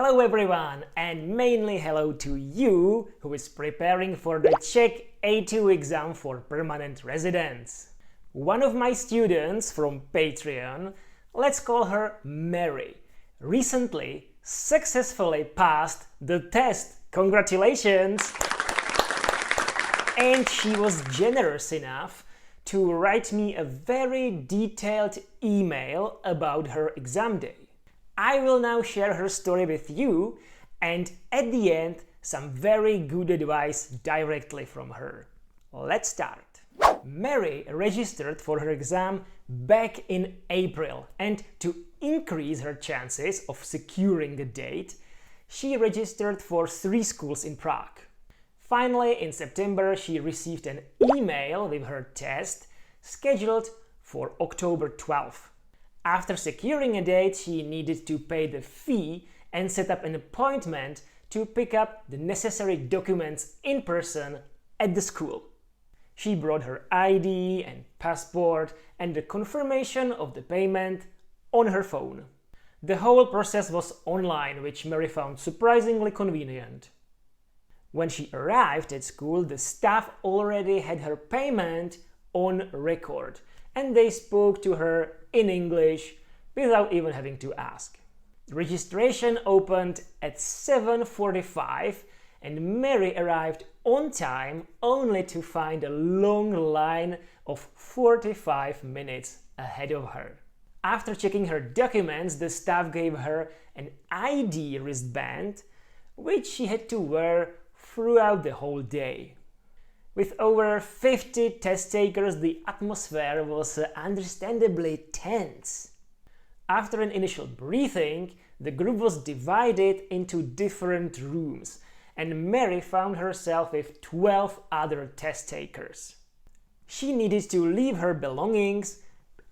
Hello everyone, and mainly hello to you who is preparing for the Czech A2 exam for permanent residence. One of my students from Patreon, let's call her Mary, recently successfully passed the test. Congratulations! And she was generous enough to write me a very detailed email about her exam day. I will now share her story with you and at the end some very good advice directly from her. Let's start. Mary registered for her exam back in April, and to increase her chances of securing a date, she registered for 3 schools in Prague. Finally, in September, she received an email with her test scheduled for October 12th. After securing a date, she needed to pay the fee and set up an appointment to pick up the necessary documents in person at the school. She brought her ID and passport and the confirmation of the payment on her phone. The whole process was online, which Mary found surprisingly convenient. When she arrived at school, the staff already had her payment on record, and they spoke to her in English without even having to ask. Registration opened at 7:45 and Mary arrived on time only to find a long line of 45 minutes ahead of her. After checking her documents, the staff gave her an ID wristband, which she had to wear throughout the whole day. With over 50 test takers, the atmosphere was understandably tense. After an initial briefing, the group was divided into different rooms, and Mary found herself with 12 other test takers. She needed to leave her belongings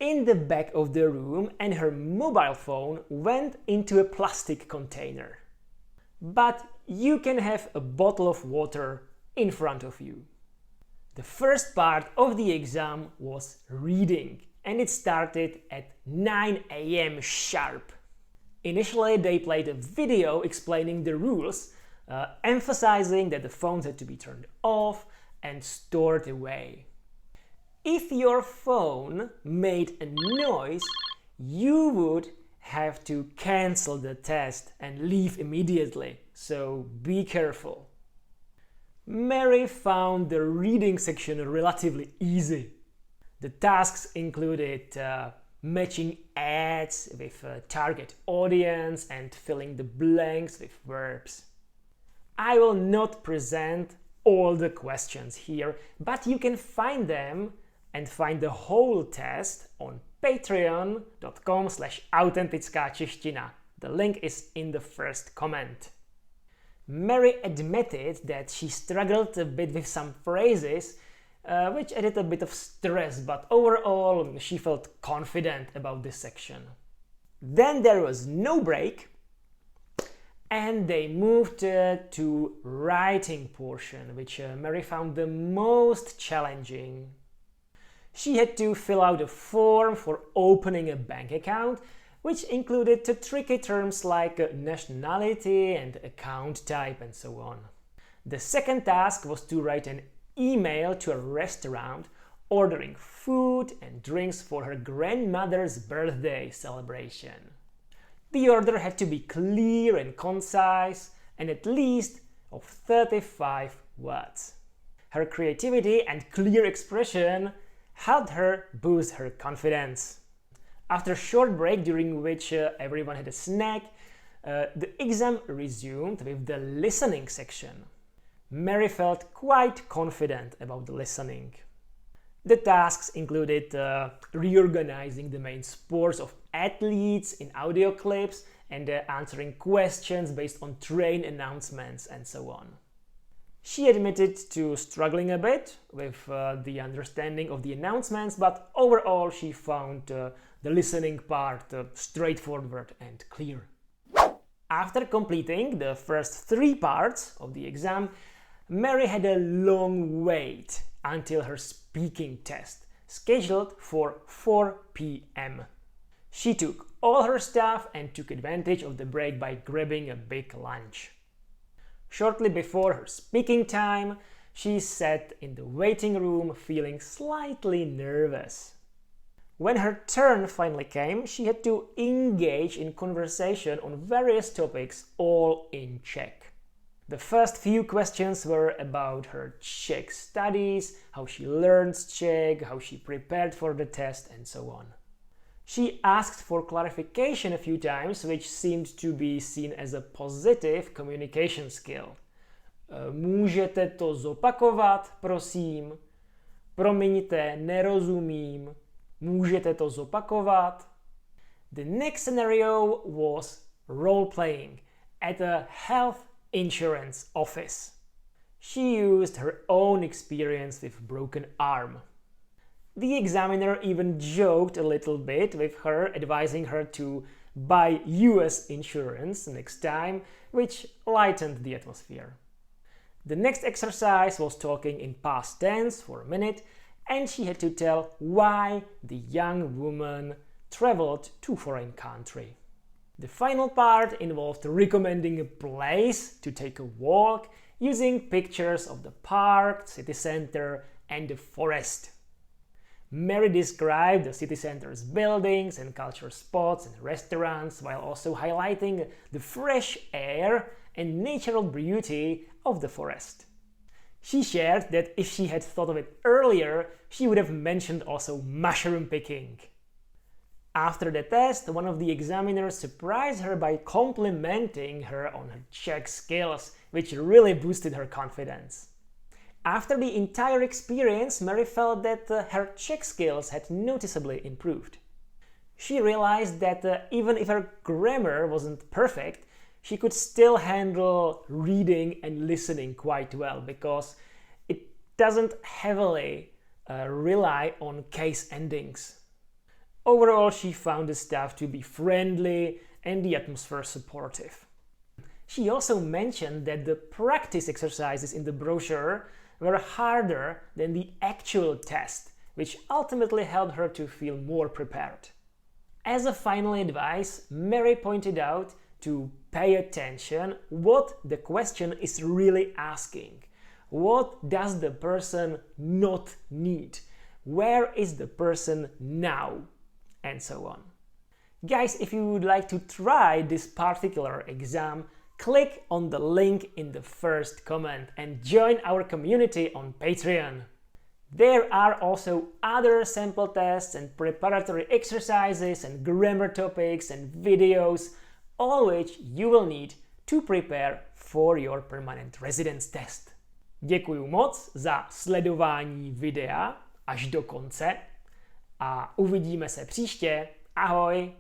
in the back of the room, and her mobile phone went into a plastic container. But you can have a bottle of water in front of you. The first part of the exam was reading, and it started at 9 a.m. sharp. Initially, they played a video explaining the rules, emphasizing that the phones had to be turned off and stored away. If your phone made a noise, you would have to cancel the test and leave immediately, so be careful. Mary found the reading section relatively easy. The tasks included matching ads with a target audience and filling the blanks with verbs. I will not present all the questions here, but you can find them and find the whole test on patreon.com/autentická čeština. The link is in the first comment. Mary admitted that she struggled a bit with some phrases, which added a bit of stress, but overall she felt confident about this section. Then there was no break, and they moved to writing portion, which Mary found the most challenging. She had to fill out a form for opening a bank account, which included tricky terms like nationality and account type and so on. The second task was to write an email to a restaurant ordering food and drinks for her grandmother's birthday celebration. The order had to be clear and concise and at least of 35 words. Her creativity and clear expression helped her boost her confidence. After a short break during which everyone had a snack, the exam resumed with the listening section. Mary felt quite confident about the listening. The tasks included reorganizing the main sports of athletes in audio clips and answering questions based on train announcements and so on. She admitted to struggling a bit with the understanding of the announcements, but overall she found the listening part straightforward and clear. After completing the first 3 parts of the exam, Mary had a long wait until her speaking test, scheduled for 4 p.m. She took all her stuff and took advantage of the break by grabbing a big lunch. Shortly before her speaking time, she sat in the waiting room feeling slightly nervous. When her turn finally came, she had to engage in conversation on various topics, all in Czech. The first few questions were about her Czech studies, how she learned Czech, how she prepared for the test, and so on. She asked for clarification a few times, which seemed to be seen as a positive communication skill. Můžete to zopakovat, prosím? Promiňte, nerozumím. Můžete to zopakovat? The next scenario was role-playing at a health insurance office. She used her own experience with broken arm. The examiner even joked a little bit with her, advising her to buy US insurance next time, which lightened the atmosphere. The next exercise was talking in past tense for a minute, and she had to tell why the young woman traveled to a foreign country. The final part involved recommending a place to take a walk using pictures of the park, city center, and the forest. Mary described the city center's buildings and cultural spots and restaurants while also highlighting the fresh air and natural beauty of the forest. She shared that if she had thought of it earlier, she would have mentioned also mushroom picking. After the test, one of the examiners surprised her by complimenting her on her Czech skills, which really boosted her confidence. After the entire experience, Mary felt that her Czech skills had noticeably improved. She realized that even if her grammar wasn't perfect, she could still handle reading and listening quite well because it doesn't heavily rely on case endings. Overall, she found the staff to be friendly and the atmosphere supportive. She also mentioned that the practice exercises in the brochure were harder than the actual test, which ultimately helped her to feel more prepared. As a final advice, Mary pointed out to pay attention what the question is really asking. What does the person not need? Where is the person now? And so on. Guys, if you would like to try this particular exam, click on the link in the first comment and join our community on Patreon. There are also other sample tests and preparatory exercises and grammar topics and videos, all which you will need to prepare for your permanent residence test. Děkuju moc za sledování videa až do konce a uvidíme se příště. Ahoj!